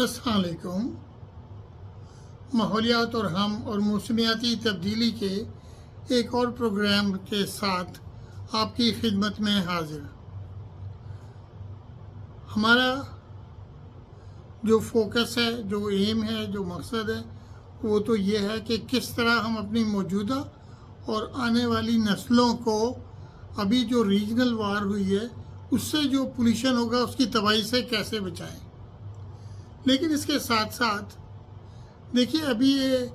अस्सलाम वालेकुम। माहौलियात और हम और मौसमियाती तब्दीली के एक और प्रोग्राम के साथ आपकी खिदमत में हाजिर। हमारा जो फोकस है, जो एम है, जो मकसद है, वो तो ये है कि किस तरह हम अपनी मौजूदा और आने वाली नस्लों को अभी जो रीजनल वार हुई है उससे जो पोल्यूशन होगा उसकी तबाही से कैसे बचाएं। लेकिन इसके साथ साथ देखिए, अभी ये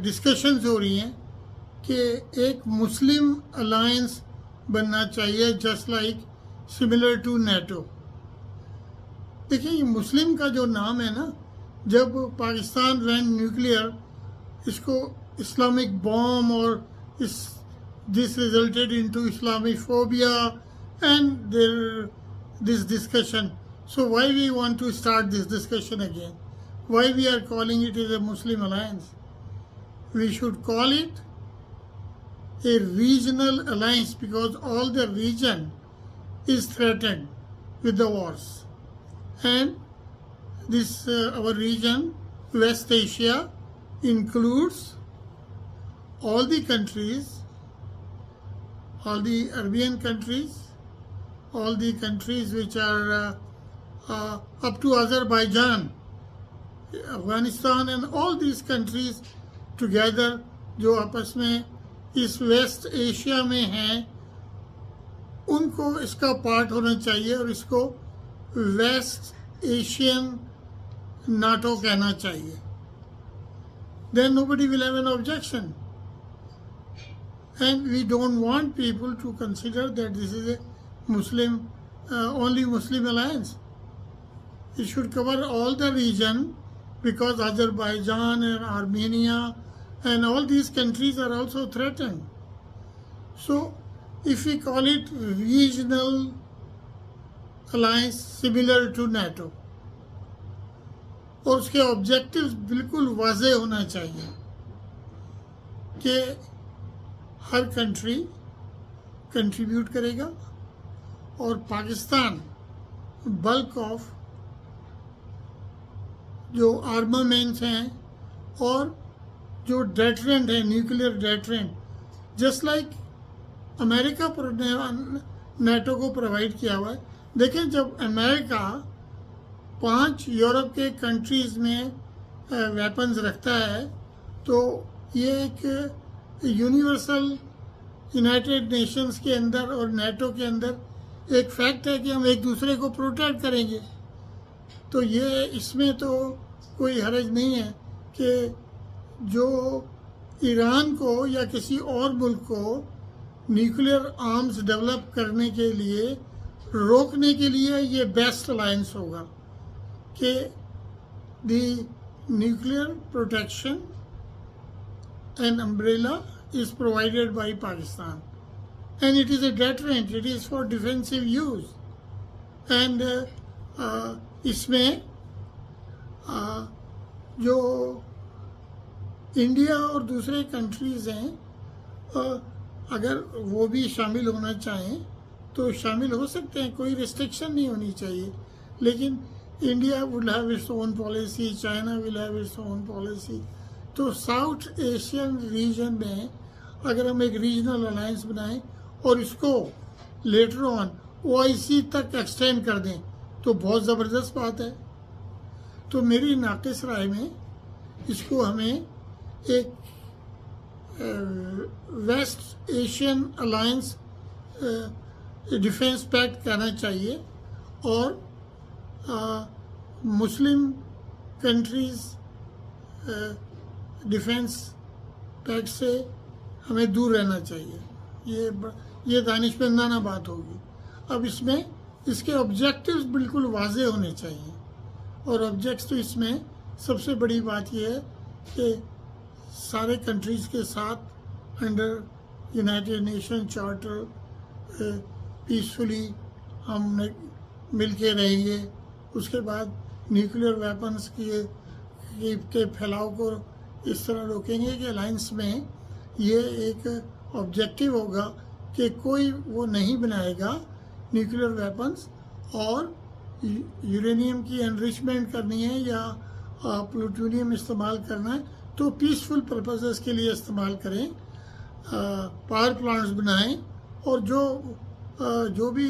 डिस्कशंस हो रही हैं कि एक मुस्लिम अलायंस बनना चाहिए, just like similar to NATO. देखिए, ये मुस्लिम का जो नाम है ना, जब पाकिस्तान वेंट न्यूक्लियर, इसको इस्लामिक बॉम्ब और this resulted into Islamophobia and this discussion. So why we want to start this discussion again? Why we are calling it as a Muslim alliance? We should call it a regional alliance because all the region is threatened with the wars. And this our region, West Asia, includes all the countries, all the Arabian countries, all the countries which are up to Azerbaijan, Afghanistan and all these countries together जो आपस में इस waste Asia में हैं, उनको इसका part होना चाहिए और इसको वेस्ट एशियन नाटो कहना चाहिए. Then nobody will have an objection. And we don't want people to consider that this is a Muslim, only Muslim alliance. It should cover all the region because Azerbaijan and Armenia and all these countries are also threatened. So if we call it regional alliance similar to NATO, और उसके objectives बिल्कुल वाज़ेह होना चाहिए कि हर country contribute करेगा और Pakistan bulk of जो armaments हैं और जो डेटरेंट है, nuclear deterrent, just like America NATO को प्रोवाइड किया हुआ है. देखें, जब अमेरिका 5 यूरोप के कंट्रीज़ में वेपन्स रखता है तो ये एक यूनिवर्सल यूनाइटेड नेशंस के अंदर और नेटो के अंदर एक फैक्ट है कि हम एक दूसरे को प्रोटेक्ट करेंगे. तो ये इसमें तो कोई हर्ज नहीं है कि जो ईरान को या किसी और मुल्क को न्यूक्लियर आर्म्स डेवलप करने के लिए रोकने के लिए ये बेस्ट अलायंस होगा कि the nuclear protection and umbrella is provided by Pakistan, and it is a deterrent, it is for defensive use. And इसमें जो इंडिया और दूसरे कंट्रीज़ हैं, अगर वो भी शामिल होना चाहें तो शामिल हो सकते हैं, कोई रिस्ट्रिक्शन नहीं होनी चाहिए. लेकिन India would have its own policy, China will have its own policy. तो साउथ एशियन रीजन में अगर हम एक रीजनल अलायंस बनाएं और इसको लेटर ऑन OIC तक एक्सटेंड कर दें तो बहुत ज़बरदस्त बात है. तो मेरी नाक़िस राय में इसको हमें एक West Asian alliance defence pact कहना चाहिए और मुस्लिम कंट्रीज़ डिफेंस पैक्ट से हमें दूर रहना चाहिए. ये दानिशमंदाना बात होगी. अब इसमें इसके ऑब्जेक्टिव्स बिल्कुल वाज़ेह होने चाहिए और ऑब्जेक्ट्स तो इसमें सबसे बड़ी बात यह है कि सारे कंट्रीज़ के साथ under United nation charter peacefully हम मिल के रहेंगे. उसके बाद न्यूक्लियर वेपन्स के फैलाव को इस तरह रोकेंगे कि अलायंस में ये एक ऑब्जेक्टिव होगा कि कोई वो नहीं बनाएगा न्यूक्लियर वेपन्स और यूरेनियम की एनरिचमेंट करनी है या प्लूटोनियम इस्तेमाल करना है तो पीसफुल पर्पसेस के लिए इस्तेमाल करें, पावर प्लांट्स बनाएं और जो भी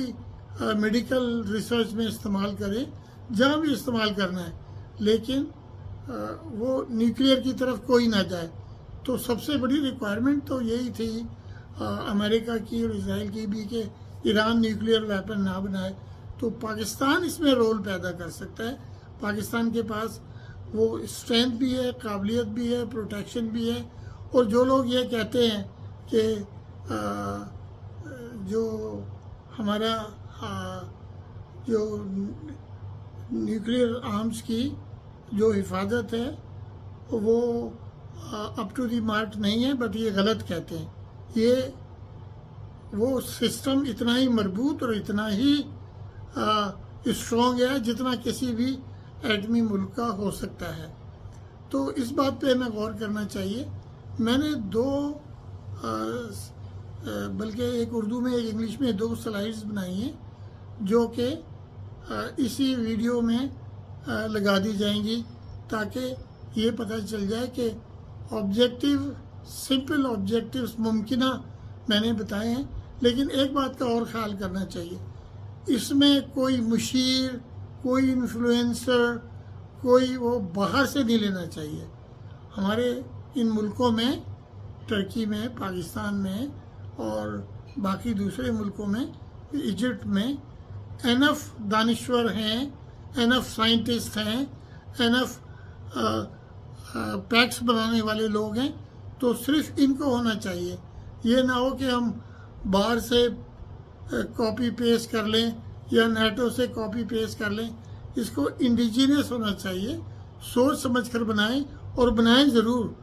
मेडिकल रिसर्च में इस्तेमाल करें, जहाँ भी इस्तेमाल करना है, लेकिन वो न्यूक्लियर की तरफ कोई ना जाए। तो सबसे बड़ी रिक्वायरमेंट तो यही थी अमेरिका की और इजराइल की भी कि ईरान न्यूक्लियर वेपन ना बनाए। तो पाकिस्तान इसमें रोल पैदा कर सकता है। पाकिस्तान के पास वो स्ट्रेंथ भी है, काबिलियत भी है, प्रोटेक्शन भी है। और जो लोग ये कहते हैं कि जो हमारा जो न्यूक्लियर आर्म्स की जो हिफाजत है वो अप टू दी मार्क नहीं है, बट ये गलत कहते हैं। ये वो सिस्टम इतना ही मजबूत और इतना ही स्ट्रॉन्ग है जितना किसी भी एटमी मुल्क का हो सकता है। तो इस बात पे हमें गौर करना चाहिए। मैंने दो बल्कि एक उर्दू में एक इंग्लिश में दो स्लाइड्स बनाई हैं जो कि इसी वीडियो में लगा दी जाएंगी ताकि ये पता चल जाए कि ऑब्जेक्टिव, सिंपल ऑब्जेक्टिव्स मुमकिन मैंने बताए हैं। लेकिन एक बात का और ख्याल करना चाहिए, इसमें कोई मुशीर, कोई इन्फ्लुएंसर, कोई वो बाहर से नहीं लेना चाहिए। हमारे इन मुल्कों में, टर्की में, पाकिस्तान में और बाकी दूसरे मुल्कों में, इजिप्ट में एनफ दानिश्वर हैं, एनफ साइंटिस्ट हैं, एनफ पैक्स बनाने वाले लोग हैं। तो सिर्फ इनको होना चाहिए। ये ना हो कि हम बाहर से कॉपी पेस्ट कर लें या नेटो से कॉपी पेस्ट कर लें। इसको इंडिजिनियस होना चाहिए, सोच समझ कर बनाएं और बनाएं ज़रूर,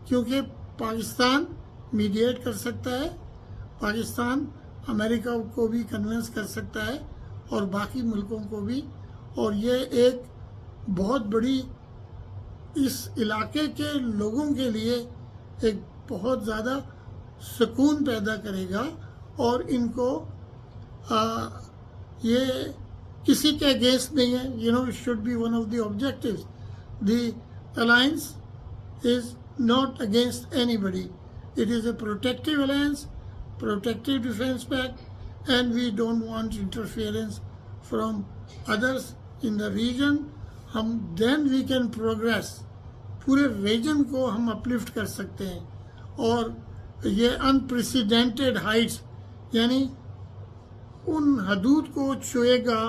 क्योंकि पाकिस्तान मीडिएट कर सकता है, पाकिस्तान अमेरिका को भी कन्विंस कर सकता है और बाकी मुल्कों को भी। और ये एक बहुत बड़ी इस इलाके के लोगों के लिए एक बहुत ज़्यादा सुकून पैदा करेगा और इनको ये किसी के अगेंस्ट नहीं है। You know, it should be one of the objectives. The alliance is not against anybody, it is a protective alliance, protective defence pact, and we don't want interference from others in the region. हम then we can progress, पूरे region को हम uplift कर सकते हैं। और ये unprecedented Heights, यानी उन हदूद को छुएगा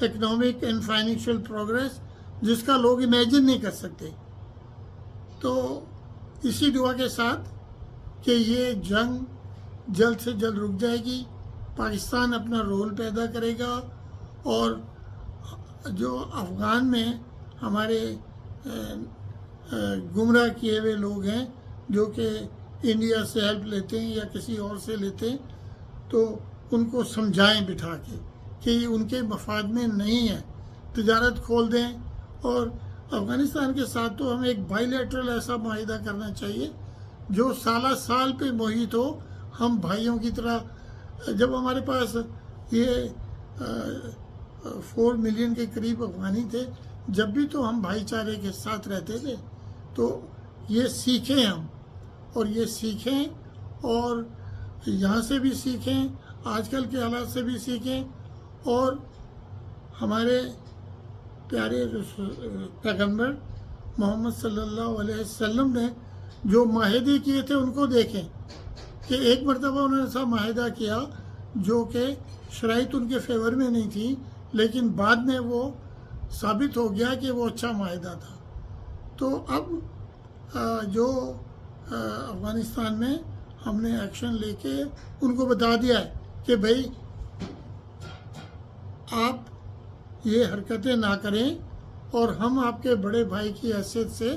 इकोनॉमिक एंड फाइनेंशियल प्रोग्रेस जिसका लोग इमेजिन नहीं कर सकते। तो इसी दुआ के साथ कि ये जंग जल्द से जल्द रुक जाएगी, पाकिस्तान अपना रोल पैदा करेगा और जो अफ़गान में हमारे गुमराह किए हुए लोग हैं जो कि इंडिया से हेल्प लेते हैं या किसी और से लेते हैं, तो उनको समझाएं बिठा के कि ये उनके मफाद में नहीं है। तिजारत खोल दें और अफ़गानिस्तान के साथ तो हमें एक बायलैटरल ऐसा माहिदा करना चाहिए जो साला साल पे मोहित हो। हम भाइयों की तरह, जब हमारे पास ये 4 मिलियन के करीब अफ़गानी थे, जब भी तो हम भाईचारे के साथ रहते थे। तो ये सीखें हम, और ये सीखें और यहाँ से भी सीखें, आजकल के हालात से भी सीखें। और हमारे प्यारे पैगंबर मोहम्मद सल्लल्लाहु अलैहि वसल्लम ने जो माहिदे किए थे उनको देखें कि एक मरतबा उन्होंने ऐसा माहिदा किया जो कि शराइत उनके फेवर में नहीं थी, लेकिन बाद में वो साबित हो गया कि वो अच्छा माहिदा था। तो अब जो अफ़गानिस्तान में हमने एक्शन लेके उनको बता दिया है कि भाई आप ये हरकतें ना करें और हम आपके बड़े भाई की हैसियत से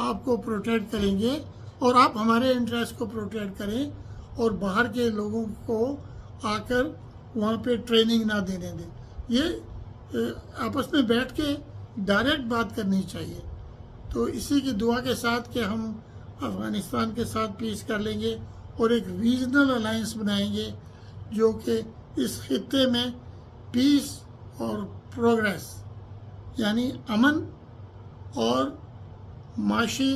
आपको प्रोटेक्ट करेंगे और आप हमारे इंटरेस्ट को प्रोटेक्ट करें और बाहर के लोगों को आकर वहाँ पे ट्रेनिंग ना देने दें। ये आपस में बैठ के डायरेक्ट बात करनी चाहिए। तो इसी की दुआ के साथ कि हम अफ़गानिस्तान के साथ पीस कर लेंगे और एक रीजनल अलायंस बनाएंगे जो कि इस खित्ते में पीस और प्रोग्रेस, यानी अमन और माशी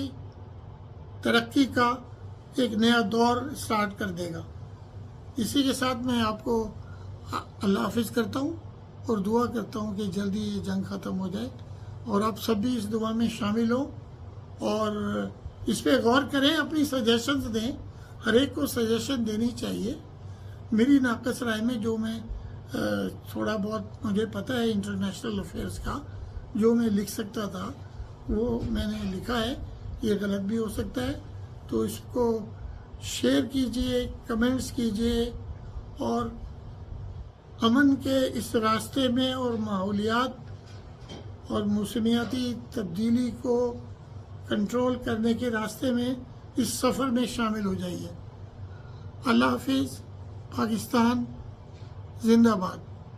तरक्की का एक नया दौर स्टार्ट कर देगा। इसी के साथ मैं आपको अल्लाह हाफिज़ करता हूँ और दुआ करता हूँ कि जल्दी ये जंग ख़त्म हो जाए और आप सब भी इस दुआ में शामिल हो और इस पे गौर करें, अपनी सजेशंस दें। हर एक को सजेशन देनी चाहिए। मेरी नाक़स राय में जो मैं थोड़ा बहुत मुझे पता है इंटरनेशनल अफेयर्स का, जो मैं लिख सकता था वो मैंने लिखा है। ये गलत भी हो सकता है, तो इसको शेयर कीजिए, कमेंट्स कीजिए और अमन के इस रास्ते में और माहौलियात और मौसमियाती तब्दीली को कंट्रोल करने के रास्ते में इस सफ़र में शामिल हो जाइए। अल्लाह हाफिज़। पाकिस्तान जिंदाबाद।